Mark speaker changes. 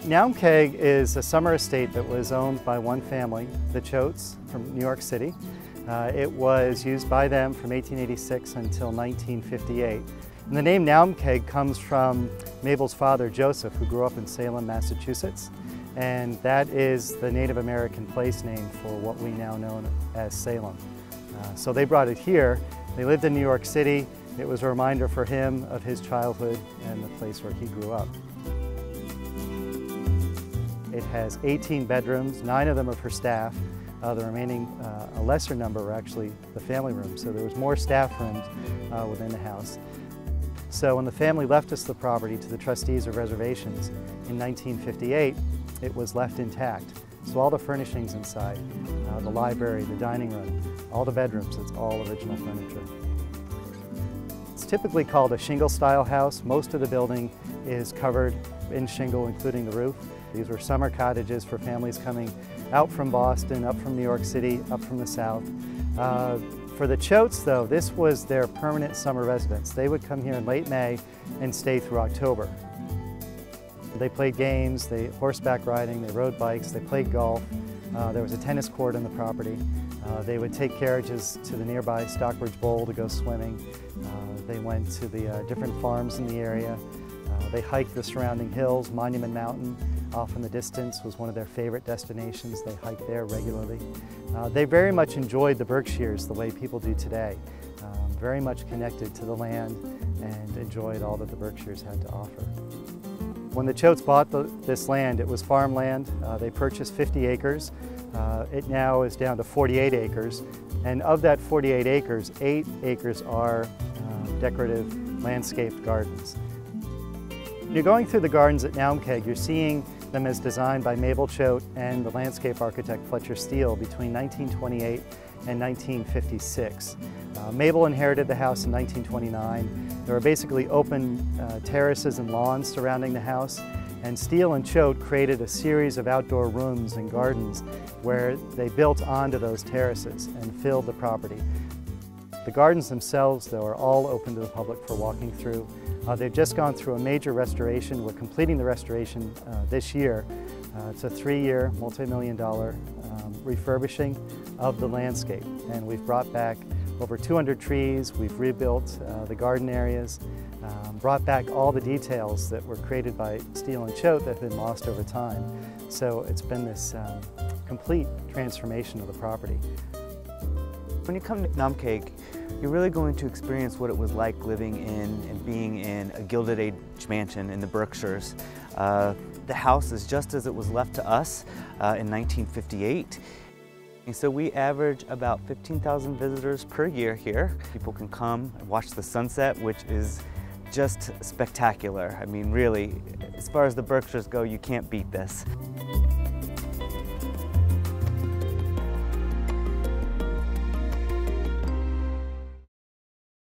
Speaker 1: Naumkeag is a summer estate that was owned by one family, the Choates from New York City. It was used by them from 1886 until 1958. And the name Naumkeag comes from Mabel's father, Joseph, who grew up in Salem, Massachusetts. And that is the Native American place name for what we now know as Salem. So they brought it here. They lived in New York City. It was a reminder for him of his childhood and the place where he grew up. It has 18 bedrooms, 9 of them are for staff. The remaining, a lesser number, are actually the family rooms. So there was more staff rooms within the house. So when the family left us the property to the Trustees of Reservations in 1958, it was left intact. So all the furnishings inside, the library, the dining room, all the bedrooms, it's all original furniture. It's typically called a shingle-style house. Most of the building is covered in shingle, including the roof. These were summer cottages for families coming out from Boston, up from New York City, up from the south. For the Choates, though, this was their permanent summer residence. They would come here in late May and stay through October. They played games, they horseback riding, they rode bikes, they played golf. There was a tennis court on the property. They would take carriages to the nearby Stockbridge Bowl to go swimming. They went to the different farms in the area. They hiked the surrounding hills. Monument Mountain, off in the distance, was one of their favorite destinations. They hiked there regularly. They very much enjoyed the Berkshires the way people do today. Very much connected to the land and enjoyed all that the Berkshires had to offer. When the Choates bought this land, it was farmland. They purchased 50 acres. It now is down to 48 acres. And of that 48 acres, 8 acres are decorative landscaped gardens. You're going through the gardens at Naumkeag, you're seeing them as designed by Mabel Choate and the landscape architect Fletcher Steele between 1928 and 1956. Mabel inherited the house in 1929. There were basically open terraces and lawns surrounding the house, and Steele and Choate created a series of outdoor rooms and gardens where they built onto those terraces and filled the property. The gardens themselves, though, are all open to the public for walking through. They've just gone through a major restoration. We're completing the restoration this year. It's a 3-year, multi-million-dollar refurbishing of the landscape. And we've brought back over 200 trees. We've rebuilt the garden areas, brought back all the details that were created by Steele and Choate that have been lost over time. So it's been this complete transformation of the property.
Speaker 2: When you come to Naumkeag, you're really going to experience what it was like living in and being in a Gilded Age mansion in the Berkshires. The house is just as it was left to us in 1958. And so we average about 15,000 visitors per year here. People can come and watch the sunset, which is just spectacular. I mean, really, as far as the Berkshires go, you can't beat this.